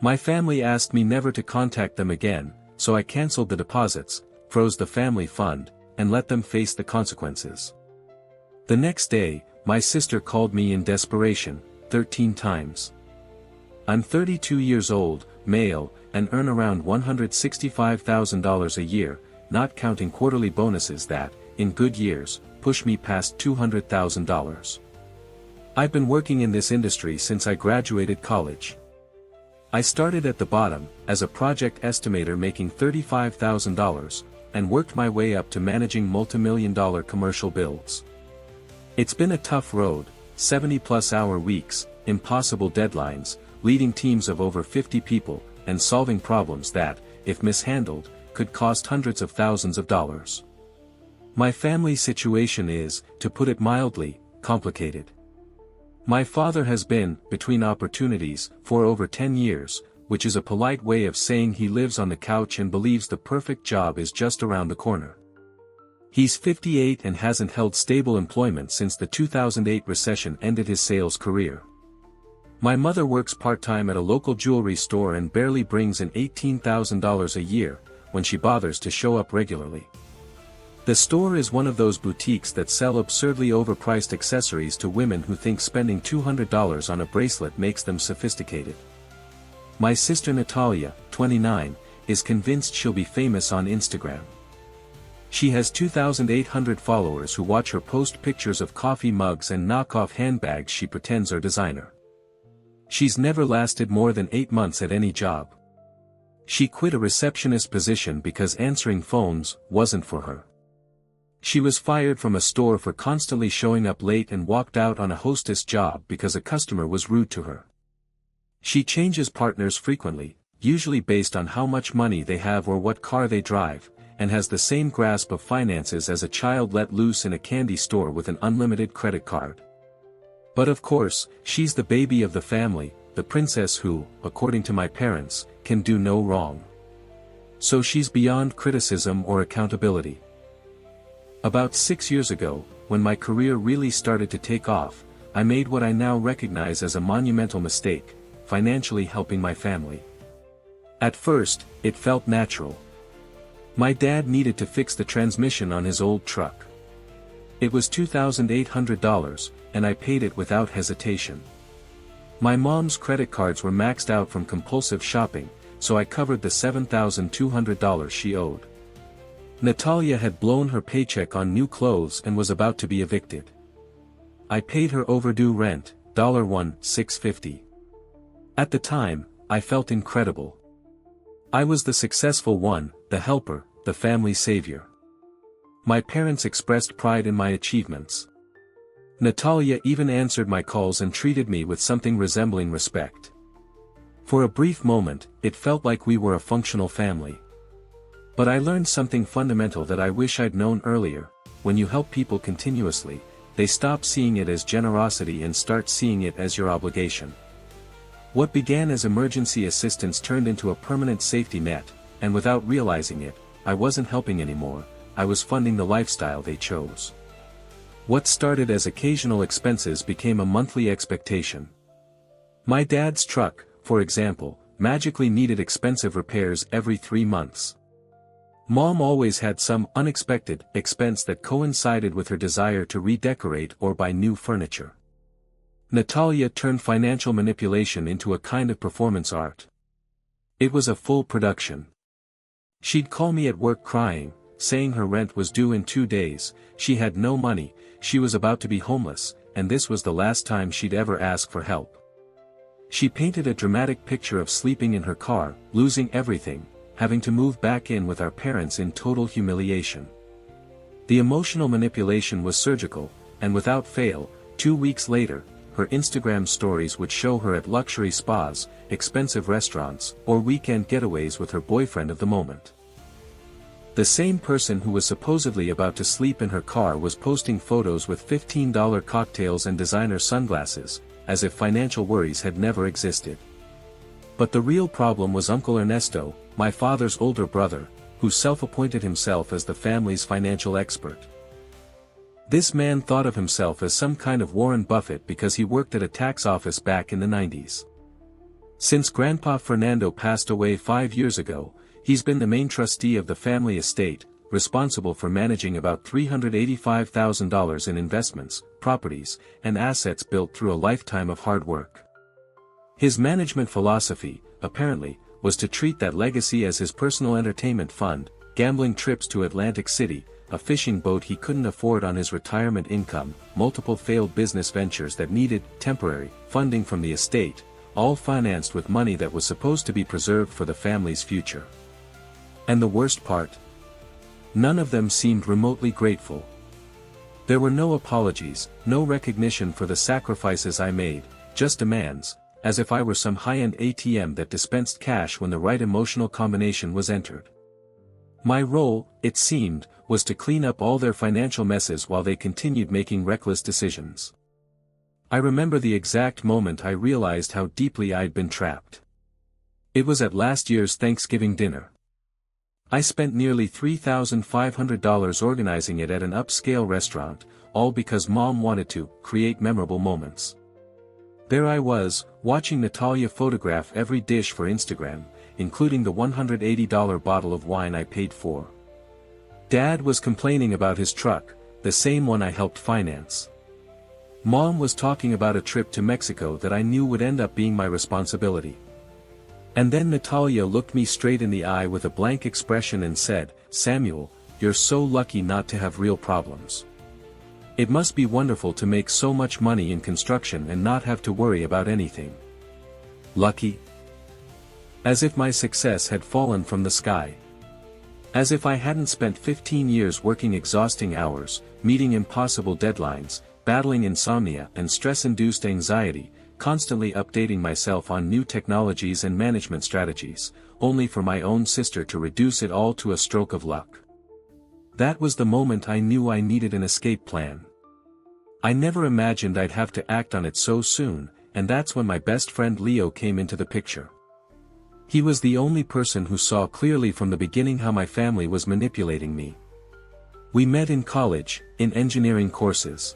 My family asked me never to contact them again, so I canceled the deposits, froze the family fund, and let them face the consequences. The next day, my sister called me in desperation, 13 times. I'm 32 years old, male, and earn around $165,000 a year, not counting quarterly bonuses that, in good years, push me past $200,000. I've been working in this industry since I graduated college. I started at the bottom, as a project estimator making $35,000, and worked my way up to managing multimillion-dollar commercial builds. It's been a tough road, 70-plus-hour weeks, impossible deadlines, leading teams of over 50 people, and solving problems that, if mishandled, could cost hundreds of thousands of dollars. My family situation is, to put it mildly, complicated. My father has been, between opportunities, for over 10 years, which is a polite way of saying he lives on the couch and believes the perfect job is just around the corner. He's 58 and hasn't held stable employment since the 2008 recession ended his sales career. My mother works part-time at a local jewelry store and barely brings in $18,000 a year, when she bothers to show up regularly. The store is one of those boutiques that sell absurdly overpriced accessories to women who think spending $200 on a bracelet makes them sophisticated. My sister Natalia, 29, is convinced she'll be famous on Instagram. She has 2,800 followers who watch her post pictures of coffee mugs and knockoff handbags she pretends are designer. She's never lasted more than 8 months at any job. She quit a receptionist position because answering phones wasn't for her. She was fired from a store for constantly showing up late and walked out on a hostess job because a customer was rude to her. She changes partners frequently, usually based on how much money they have or what car they drive, and has the same grasp of finances as a child let loose in a candy store with an unlimited credit card. But of course, she's the baby of the family, the princess who, according to my parents, can do no wrong. So she's beyond criticism or accountability. About 6 years ago, when my career really started to take off, I made what I now recognize as a monumental mistake, financially helping my family. At first, it felt natural. My dad needed to fix the transmission on his old truck. It was $2,800, and I paid it without hesitation. My mom's credit cards were maxed out from compulsive shopping, so I covered the $7,200 she owed. Natalia had blown her paycheck on new clothes and was about to be evicted. I paid her overdue rent, $1,650. At the time, I felt incredible. I was the successful one, the helper, the family savior. My parents expressed pride in my achievements. Natalia even answered my calls and treated me with something resembling respect. For a brief moment, it felt like we were a functional family. But I learned something fundamental that I wish I'd known earlier: when you help people continuously, they stop seeing it as generosity and start seeing it as your obligation. What began as emergency assistance turned into a permanent safety net, and without realizing it, I wasn't helping anymore, I was funding the lifestyle they chose. What started as occasional expenses became a monthly expectation. My dad's truck, for example, magically needed expensive repairs every 3 months. Mom always had some unexpected expense that coincided with her desire to redecorate or buy new furniture. Natalia turned financial manipulation into a kind of performance art. It was a full production. She'd call me at work crying, saying her rent was due in 2 days, she had no money, she was about to be homeless, and this was the last time she'd ever ask for help. She painted a dramatic picture of sleeping in her car, losing everything, having to move back in with our parents in total humiliation. The emotional manipulation was surgical, and without fail, 2 weeks later, her Instagram stories would show her at luxury spas, expensive restaurants, or weekend getaways with her boyfriend of the moment. The same person who was supposedly about to sleep in her car was posting photos with $15 cocktails and designer sunglasses, as if financial worries had never existed. But the real problem was Uncle Ernesto, my father's older brother, who self-appointed himself as the family's financial expert. This man thought of himself as some kind of Warren Buffett because he worked at a tax office back in the 90s. Since Grandpa Fernando passed away 5 years ago, he's been the main trustee of the family estate, responsible for managing about $385,000 in investments, properties, and assets built through a lifetime of hard work. His management philosophy, apparently, was to treat that legacy as his personal entertainment fund, gambling trips to Atlantic City, a fishing boat he couldn't afford on his retirement income, multiple failed business ventures that needed temporary funding from the estate, all financed with money that was supposed to be preserved for the family's future. And the worst part? None of them seemed remotely grateful. There were no apologies, no recognition for the sacrifices I made, just demands, as if I were some high-end ATM that dispensed cash when the right emotional combination was entered. My role, it seemed, was to clean up all their financial messes while they continued making reckless decisions. I remember the exact moment I realized how deeply I'd been trapped. It was at last year's Thanksgiving dinner. I spent nearly $3,500 organizing it at an upscale restaurant, all because Mom wanted to create memorable moments. There I was, watching Natalia photograph every dish for Instagram, including the $180 bottle of wine I paid for. Dad was complaining about his truck, the same one I helped finance. Mom was talking about a trip to Mexico that I knew would end up being my responsibility. And then Natalia looked me straight in the eye with a blank expression and said, "Samuel, you're so lucky not to have real problems. It must be wonderful to make so much money in construction and not have to worry about anything." Lucky? As if my success had fallen from the sky. As if I hadn't spent 15 years working exhausting hours, meeting impossible deadlines, battling insomnia and stress-induced anxiety, constantly updating myself on new technologies and management strategies, only for my own sister to reduce it all to a stroke of luck. That was the moment I knew I needed an escape plan. I never imagined I'd have to act on it so soon, and that's when my best friend Leo came into the picture. He was the only person who saw clearly from the beginning how my family was manipulating me. We met in college, in engineering courses.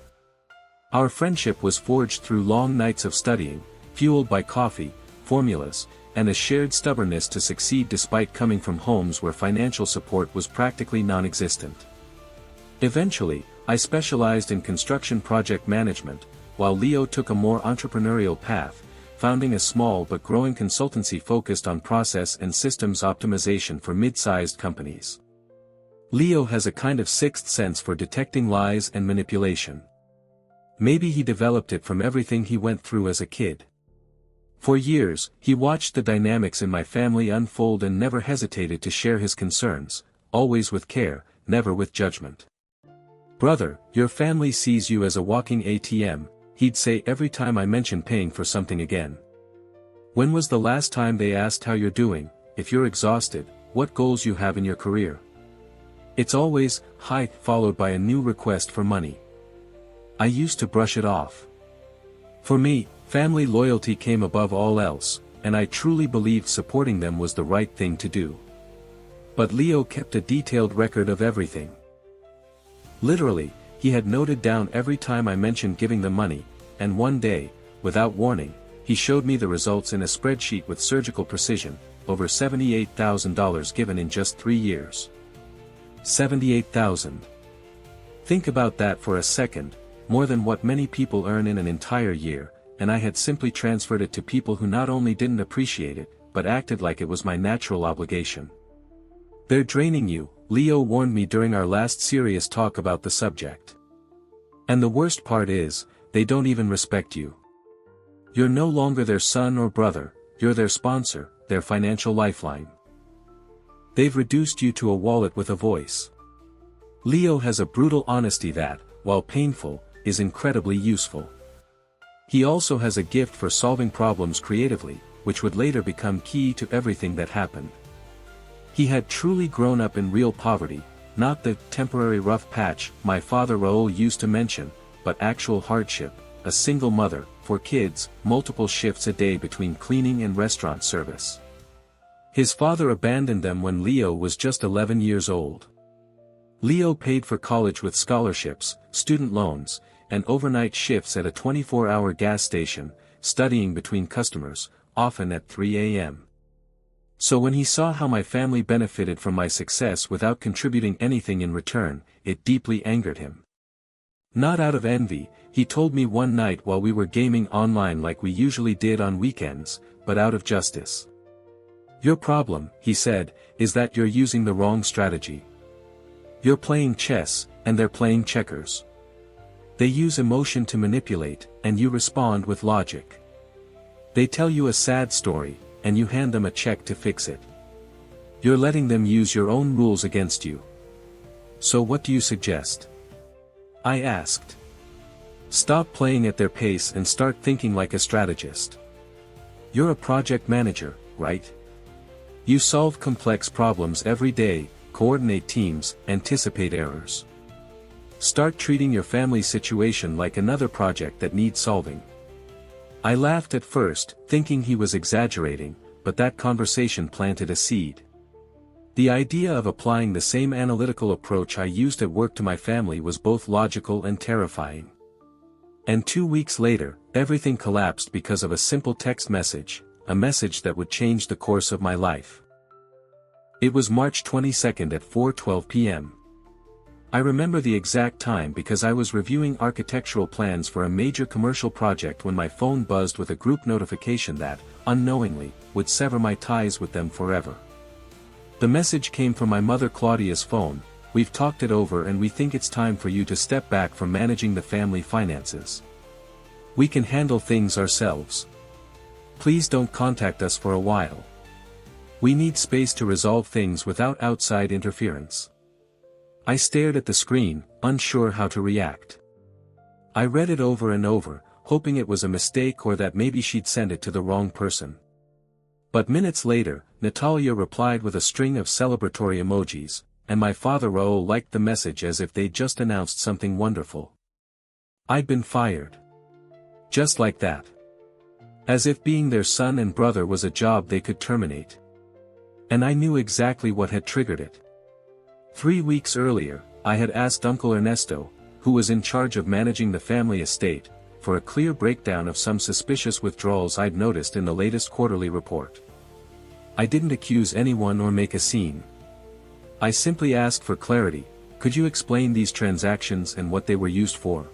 Our friendship was forged through long nights of studying, fueled by coffee, formulas, and a shared stubbornness to succeed despite coming from homes where financial support was practically non-existent. Eventually, I specialized in construction project management, while Leo took a more entrepreneurial path, founding a small but growing consultancy focused on process and systems optimization for mid-sized companies. Leo has a kind of sixth sense for detecting lies and manipulation. Maybe he developed it from everything he went through as a kid. For years, he watched the dynamics in my family unfold and never hesitated to share his concerns, always with care, never with judgment. "Brother, your family sees you as a walking ATM," he'd say every time I mentioned paying for something again. "When was the last time they asked how you're doing, if you're exhausted, what goals you have in your career? It's always, hi, followed by a new request for money." I used to brush it off. For me, family loyalty came above all else, and I truly believed supporting them was the right thing to do. But Leo kept a detailed record of everything. Literally, he had noted down every time I mentioned giving them money, and one day, without warning, he showed me the results in a spreadsheet with surgical precision, over $78,000 given in just 3 years. $78,000. Think about that for a second, more than what many people earn in an entire year, and I had simply transferred it to people who not only didn't appreciate it, but acted like it was my natural obligation. "They're draining you," Leo warned me during our last serious talk about the subject. "And the worst part is, they don't even respect you. You're no longer their son or brother, you're their sponsor, their financial lifeline. They've reduced you to a wallet with a voice." Leo has a brutal honesty that, while painful, is incredibly useful. He also has a gift for solving problems creatively, which would later become key to everything that happened. He had truly grown up in real poverty, not the temporary rough patch my father Raoul used to mention, but actual hardship, a single mother, 4 kids, multiple shifts a day between cleaning and restaurant service. His father abandoned them when Leo was just 11 years old. Leo paid for college with scholarships, student loans, and overnight shifts at a 24-hour gas station, studying between customers, often at 3 a.m. So when he saw how my family benefited from my success without contributing anything in return, it deeply angered him. Not out of envy, he told me one night while we were gaming online like we usually did on weekends, but out of justice. "Your problem," he said, "is that you're using the wrong strategy. You're playing chess, and they're playing checkers. They use emotion to manipulate, and you respond with logic. They tell you a sad story, and you hand them a check to fix it. You're letting them use your own rules against you. So what do you suggest?" I asked. "Stop playing at their pace and start thinking like a strategist. You're a project manager, right? You solve complex problems every day, coordinate teams, anticipate errors. Start treating your family situation like another project that needs solving." I laughed at first, thinking he was exaggerating, but that conversation planted a seed. The idea of applying the same analytical approach I used at work to my family was both logical and terrifying. And 2 weeks later, everything collapsed because of a simple text message, a message that would change the course of my life. It was March 22nd at 4:12 p.m. I remember the exact time because I was reviewing architectural plans for a major commercial project when my phone buzzed with a group notification that, unknowingly, would sever my ties with them forever. The message came from my mother Claudia's phone: "We've talked it over and we think it's time for you to step back from managing the family finances. We can handle things ourselves. Please don't contact us for a while. We need space to resolve things without outside interference." I stared at the screen, unsure how to react. I read it over and over, hoping it was a mistake or that maybe she'd sent it to the wrong person. But minutes later, Natalia replied with a string of celebratory emojis, and my father Raoul liked the message as if they'd just announced something wonderful. I'd been fired. Just like that. As if being their son and brother was a job they could terminate. And I knew exactly what had triggered it. 3 weeks earlier, I had asked Uncle Ernesto, who was in charge of managing the family estate, for a clear breakdown of some suspicious withdrawals I'd noticed in the latest quarterly report. I didn't accuse anyone or make a scene. I simply asked for clarity: could you explain these transactions and what they were used for?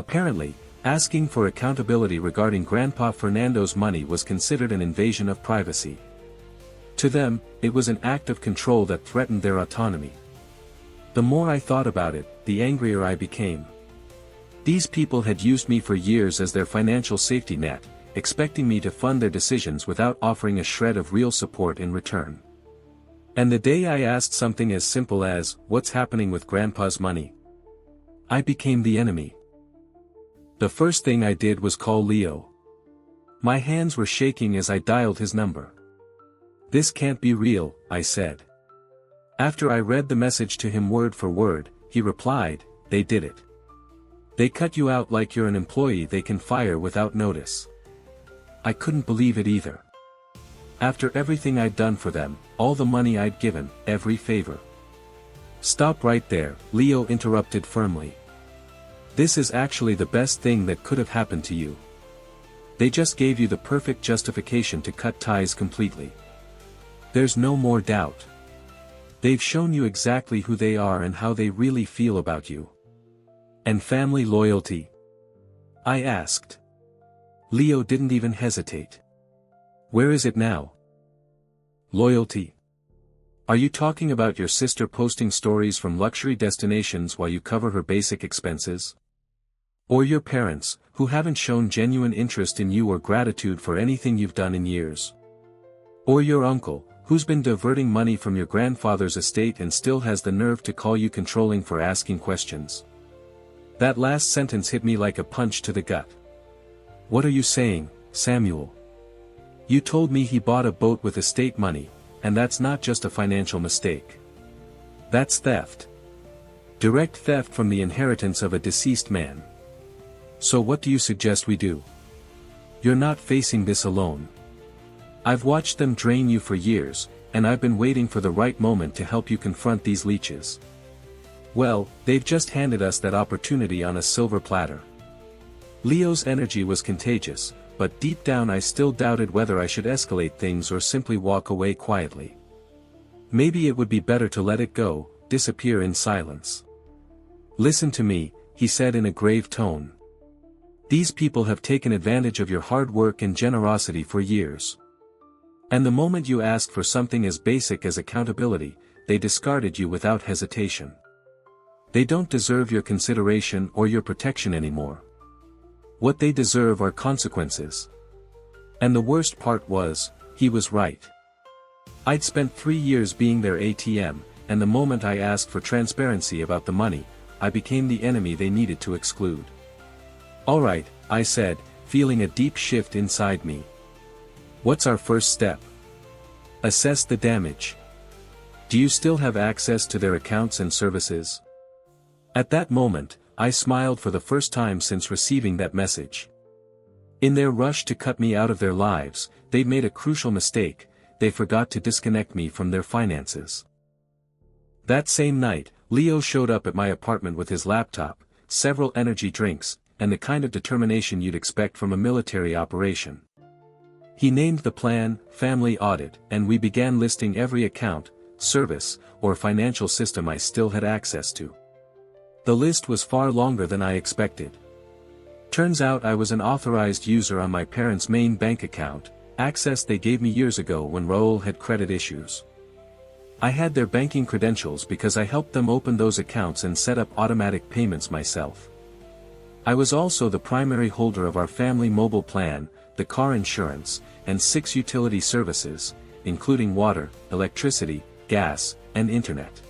Apparently, asking for accountability regarding Grandpa Fernando's money was considered an invasion of privacy. To them, it was an act of control that threatened their autonomy. The more I thought about it, the angrier I became. These people had used me for years as their financial safety net, expecting me to fund their decisions without offering a shred of real support in return. And the day I asked something as simple as, "What's happening with Grandpa's money?" I became the enemy. The first thing I did was call Leo. My hands were shaking as I dialed his number. "This can't be real," I said. After I read the message to him word for word, he replied, "They did it. They cut you out like you're an employee they can fire without notice." I couldn't believe it either. After everything I'd done for them, all the money I'd given, every favor. "Stop right there," Leo interrupted firmly. "This is actually the best thing that could have happened to you. They just gave you the perfect justification to cut ties completely. There's no more doubt. They've shown you exactly who they are and how they really feel about you." "And family loyalty?" I asked. Leo didn't even hesitate. "Where is it now?" "Loyalty? Are you talking about your sister posting stories from luxury destinations while you cover her basic expenses? Or your parents, who haven't shown genuine interest in you or gratitude for anything you've done in years? Or your uncle, who's been diverting money from your grandfather's estate and still has the nerve to call you controlling for asking questions?" That last sentence hit me like a punch to the gut. "What are you saying, Samuel? You told me he bought a boat with estate money, and that's not just a financial mistake. That's theft. Direct theft from the inheritance of a deceased man. So what do you suggest we do? You're not facing this alone. I've watched them drain you for years, and I've been waiting for the right moment to help you confront these leeches. Well, they've just handed us that opportunity on a silver platter." Leo's energy was contagious, but deep down I still doubted whether I should escalate things or simply walk away quietly. Maybe it would be better to let it go, disappear in silence. "Listen to me," he said in a grave tone. "These people have taken advantage of your hard work and generosity for years. And the moment you asked for something as basic as accountability, they discarded you without hesitation. They don't deserve your consideration or your protection anymore. What they deserve are consequences." And the worst part was, he was right. I'd spent 3 years being their ATM, and the moment I asked for transparency about the money, I became the enemy they needed to exclude. "All right," I said, feeling a deep shift inside me. "What's our first step?" "Assess the damage. Do you still have access to their accounts and services?" At that moment, I smiled for the first time since receiving that message. In their rush to cut me out of their lives, they'd made a crucial mistake: they forgot to disconnect me from their finances. That same night, Leo showed up at my apartment with his laptop, several energy drinks, and the kind of determination you'd expect from a military operation. He named the plan, Family Audit, and we began listing every account, service, or financial system I still had access to. The list was far longer than I expected. Turns out I was an authorized user on my parents' main bank account, access they gave me years ago when Raul had credit issues. I had their banking credentials because I helped them open those accounts and set up automatic payments myself. I was also the primary holder of our family mobile plan, the car insurance, and 6 utility services, including water, electricity, gas, and internet.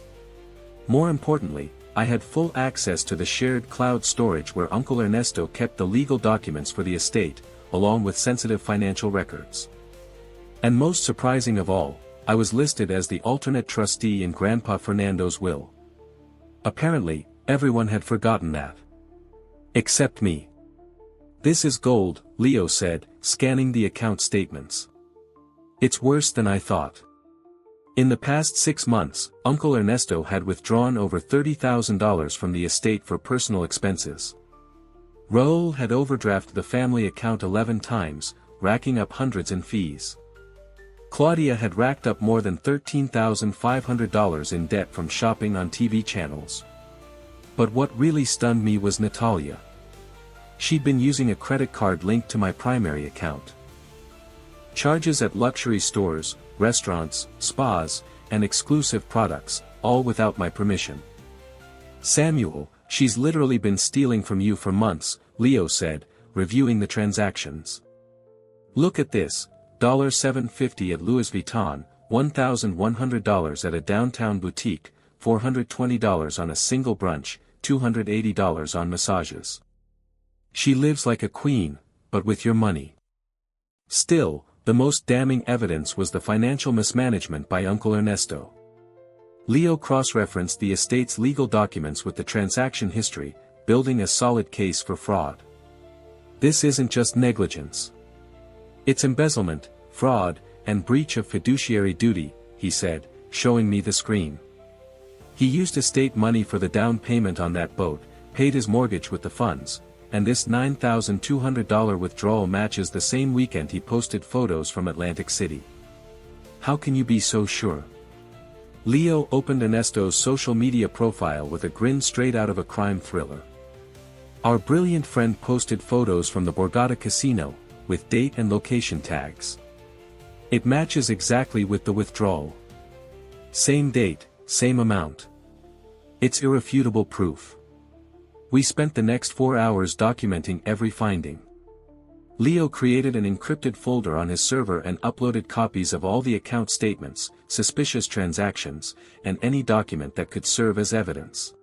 More importantly, I had full access to the shared cloud storage where Uncle Ernesto kept the legal documents for the estate, along with sensitive financial records. And most surprising of all, I was listed as the alternate trustee in Grandpa Fernando's will. Apparently, everyone had forgotten that. Except me. "This is gold," Leo said, scanning the account statements. "It's worse than I thought." In the past 6 months, Uncle Ernesto had withdrawn over $30,000 from the estate for personal expenses. Raul had overdrafted the family account 11 times, racking up hundreds in fees. Claudia had racked up more than $13,500 in debt from shopping on TV channels. But what really stunned me was Natalia. She'd been using a credit card linked to my primary account. Charges at luxury stores, restaurants, spas, and exclusive products, all without my permission. "Samuel, she's literally been stealing from you for months," Leo said, reviewing the transactions. "Look at this, $750 at Louis Vuitton, $1,100 at a downtown boutique, $420 on a single brunch, $280 on massages. She lives like a queen, but with your money." Still, the most damning evidence was the financial mismanagement by Uncle Ernesto. Leo cross-referenced the estate's legal documents with the transaction history, building a solid case for fraud. "This isn't just negligence. It's embezzlement, fraud, and breach of fiduciary duty," he said, showing me the screen. "He used estate money for the down payment on that boat, paid his mortgage with the funds, and this $9,200 withdrawal matches the same weekend he posted photos from Atlantic City. How can you be so sure?" Leo opened Ernesto's social media profile with a grin straight out of a crime thriller. "Our brilliant friend posted photos from the Borgata Casino, with date and location tags. It matches exactly with the withdrawal. Same date, same amount. It's irrefutable proof." We spent the next 4 hours documenting every finding. Leo created an encrypted folder on his server and uploaded copies of all the account statements, suspicious transactions, and any document that could serve as evidence.